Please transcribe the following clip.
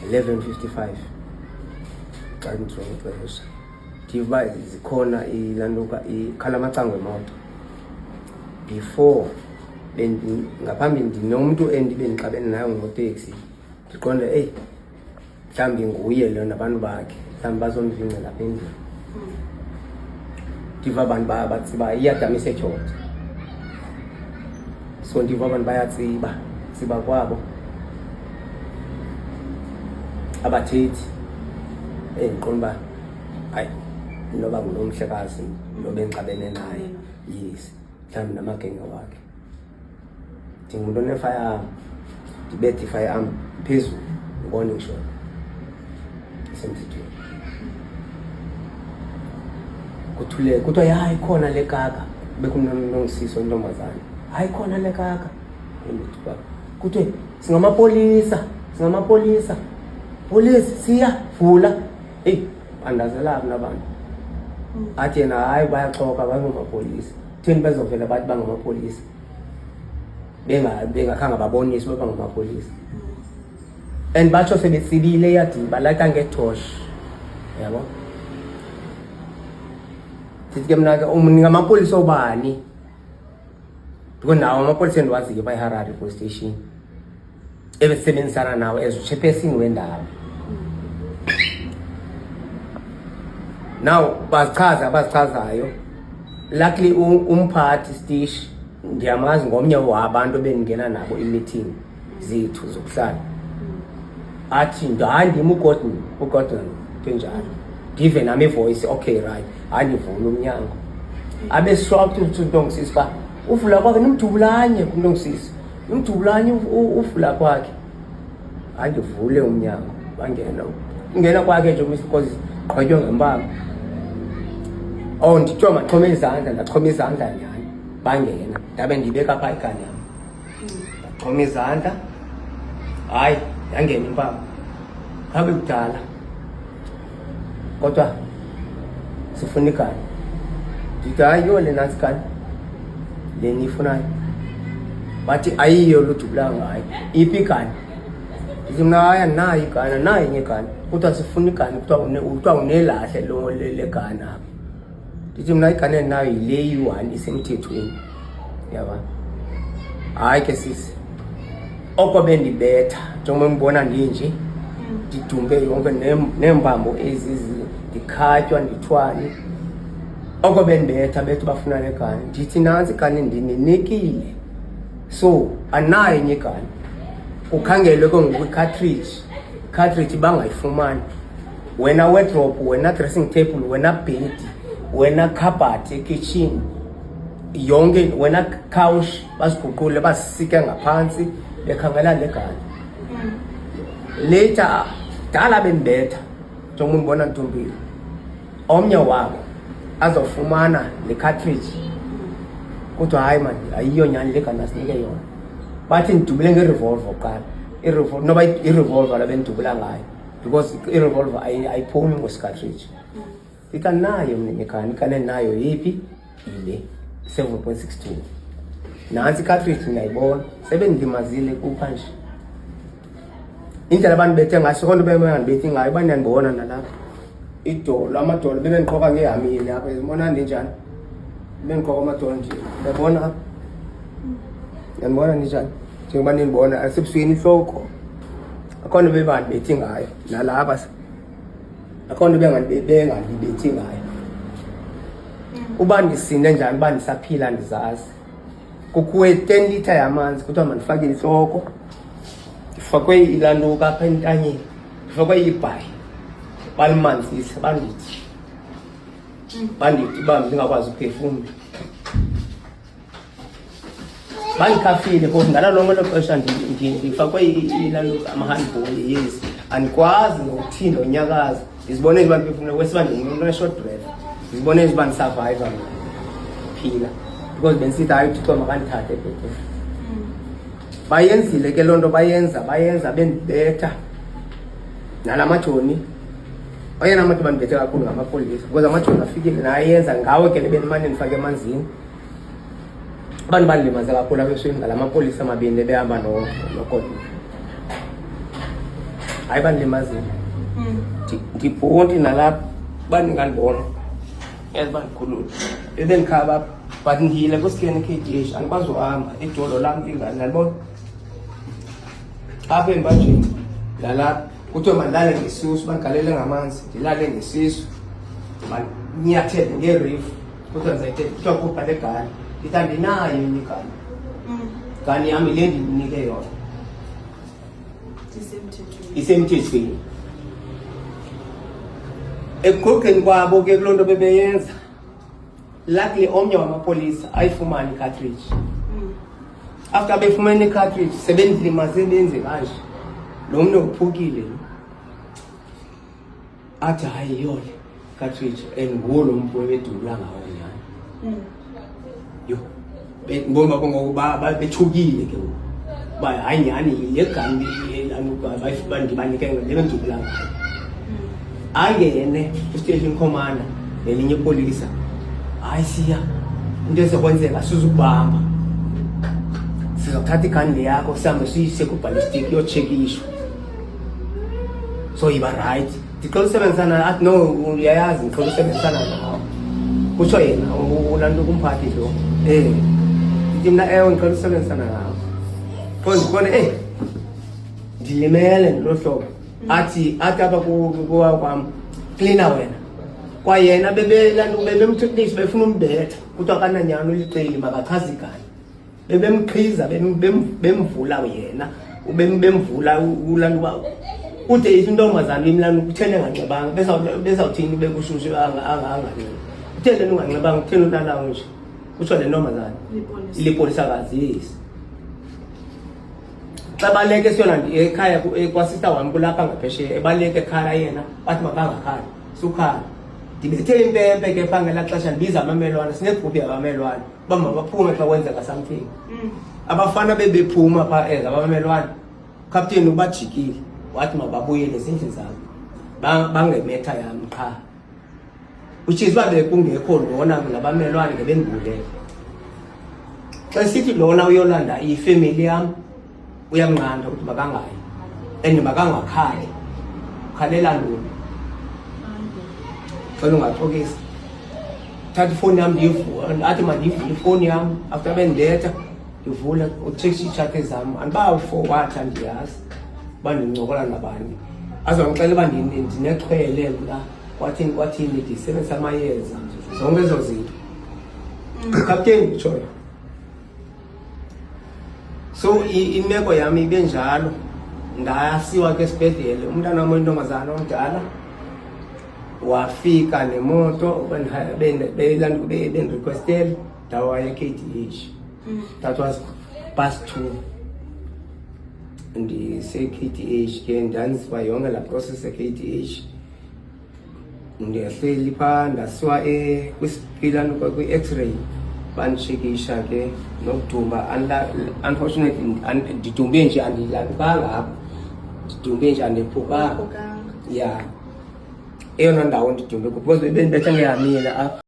11:55 xa ngithole ixesha ndiva zikhona ilantuka ikhala amacango emoto before ngaphambili ndinomuntu endibe ndixabene nayo ngoteksi ndiqonde mhlawumbi nguye lo nabantu bakhe mhlawumbi bazomvingela apha endlini ndiva abantu batsiba iyadamisa etyhotha so ndiva abantu bayatsiba kwabo abathethi ndiqonda uba hayi noba ngunomhlekazi noba endixabene naye yes mhlawumbi namagenge wakhe ndingumuntu one-firearm ndibethe i-firearm phezulu warning shot isemthethweni kuthule kuthiwa hayi khona le kaka bekumnongisiso intombazane hayi khona le kaka kuthiwe singamapolisa polisi siyavula andazelaphi nabantu athi yena hayi bayaxoka bangamapolisa theni bezovela bathi bangamapolisa bengakhange babonise uba bangamapolisa and batsho sebetsibile yadiba like angetosh yabo sithi ke mna ke ngamapolisa obani because nawo amapolisa endiwaziyo bayiHarare police station ebesebenzisana nawo as uchairperson wendawo now bazichazayo luckily umphathi Stish ndiyamazi ngomnye wabantu bendingena nabo i-meeting zethu zokuhlala athi ndim uGordon kenjalo ndive nami ivoice okay right andivula umnyango abe shocked ukuthi uNtongisisi ba uvula kwakhe nimdubulanye uNtongisisi nimdubulanye uvula kwakhe andivule umnyango bangena kwakhe nje because qhwetywe ngempama ndithiwa maxhome izandla nyhani bangena ndabe ndibeka phaa igani yam ndaxhoma izandla hayi yangena impama habe kudala kodwa sifuna igani ndithi hayi yo le nantsi igani le niyifunayo bathi ayiyo ludubula ngayo iphi igani ndithi mna hayi andinayo igani andinayo enye igani kuthiwa sifuna igani kuthiwa unelahle le gani apha ndithi mna igani endinayo yile yi-1 isemthethweni yaba hayi ke sisi oko bendibetha njengoba ngibona ndinje ndidumbe yonke neembambo ezizi ndikhatywa ndithwali oko bendibetha bethi bafuna negani ndithi nantsi igani ndininikile so andinayo enye igani kukhangelwe ke ngoku i-cartridge bangayifumani wena wardrobe wena dressing table wena bed wena cupboard ekitchen yonke wena couch basiguqule basisike ngaphantsi bekhangela le gani later dala bembetha njengoba ngibona ntombile omnye wabo azofumana le cartridge kodwa hayi man ayiyo nyani le gani asinike yona bathi ndidubule ngerevolver qala irevolver noba irevolver la bendidubula ngayo because irevolver ayiphumi ngosicartridge ika nayo mnekani kane nayo yipi ile 7.62 nansi cartridge ngiyayibona sebendimazile kuphanje indlela abantu bethe ngaso konke bebengandibethi ngayo baniyandibona nalapha idolo amadolo bebendiqhoka ngehamile apha izibona ndinjani bendiqhoka amadolo nje uyabona apha yanibona njani njengoba nindibona asebusweni ihloko akhona bebandibethi ngayo nalapha akhona bengandibethi ngayo uba ndisinde njani uba ndisaphila ndizazi kukuwe 10 litre yamanzi kuthiwa mandifake intloko ndifakwe ilantuka apha entanyeni ndifakwe ibhayi balimanzisa bandithi uba ndingakwazi ukuphefumla bandikhafile phofu ngala lonke lo xesha ndifakwe ilantuka ama-handball yes andikwazi nokuthinda unyakaza ndizibone nje uba ndiphefumle wesiba ndingumuntu one-short breath ndizibone nje uba ndisurviva phila because bendisithi hayi uthixo makandithathe bhetele bayenzile ke loo nto bayenza bendibetha nala majoni oyena abantu bandibethe kakhulu ngamapolisa because amajoni afikile nayenza ngawe ke bendimane ndifake emanzini abantu bandilimaze kakhulu abesweni ngala mapolisa amabini behamba nokodwa hayi bandilimazile. Ndibhonti nalapha bandingandibona ezi bandikhulula bebendikhaba apha but ndiyile kwisikeni KDH andikwazi uhamba idolo lam lingani nalibona apha embanjeni nalapha kuthiwe mandilale ngesisu bandigalele ngamanzi ndilale ngesisu nyathele ngerefu kuthiwa ndizayithele kuthiwa kubhale gani ndithi andinayo enye igani gani yam ile ndinike yona isemthethweni. Ekugqokeni kwabo ke kuloo nto bebeyenza luckily omnye wamapolisa ayifumana icartridge. After befumene icartridge sebendilimaze benze kanje lo mntu uphukile athi hayi yole cartridge and nguwo lo mntu ebedubula ngawo nyani yo ngibona ngokuba bethukile ke ba hayi nyani le gani bandibanike ngedubula ngayo angene station commander nelinye ipolisa hayi siya into ezokwenzeka sizubamba sizothatha igani yakho sihambe siyise ku-ballistic yotshekishwa so yiba right ndicela usebenzisana athi no uyayazi ndicela usebenzisana nawo kutsho yena ulanto kumphathi lo ndithi mna ewe ndicela usebenzisana nawo pho ndibone ndilimele ndilo hlobo athi apha kuwa kwam cleaner wena kwayena bebemthekisha befuna umbetha kuthiwa kananyani uliceli makachaze igani bebemqhiza bemvula yena bemvula ulantu uba ude intombazana imlana kutheni enganxibanga bezawuthini bekushushu anganini utheni unganxibanga utheni untalawo nje kutsho le ntombazana ilipolisakazi yesi xa baleke siyona ekhaya kwasista wam kulapha ngaphesheya ebaleke ekhaya yena bathi mabangakhali sukhala ndibethe impempe ke pha ngelaa xesha ndibiza abamelwane sinegruphu yabamelwane uba mabaphume xa kwenzeka something abafana bebephuma phaa abamelwane ukapteni ubajikile wathi mababuyele ezindlini zabo bangemetha yam qha which is uba bekungekho lona nabamelwane ngebendibulele xa sithi lona uyolanda ifemeli yam uyamnqanda ukuthi makangayi and makangakhali ukhalela ntoni xela ungaxokisi thatha ifowuni yam athi mandiyivule ifowuni yam after bendetha ndivule utshekishe iitshathe zam andiba for-what andiyazi uba ndincokola nabani azondixela uba ndinexhwele mna kwathini ndisebenzisa amayeza zonke ezo zinto ukapteni nditshoyo. So imeko yami ibe njalo ndasiwa ke esibhedlele umntana wam oyintombazana omdala wafika nemoto bendirequestele ndawaya KDH that was past 2 ndise-KDH ke ndanziwa yonke laa process e-KDH ndiyahleli phaa ndasiwa kwi-x-ray banditshekisha ke nokudumba unfortunately ndidumbe nje andilalukanga apho ndidumbe nje andiphukanga ya eyona ndawo ndidumbe because bendibethe ngehamile apha.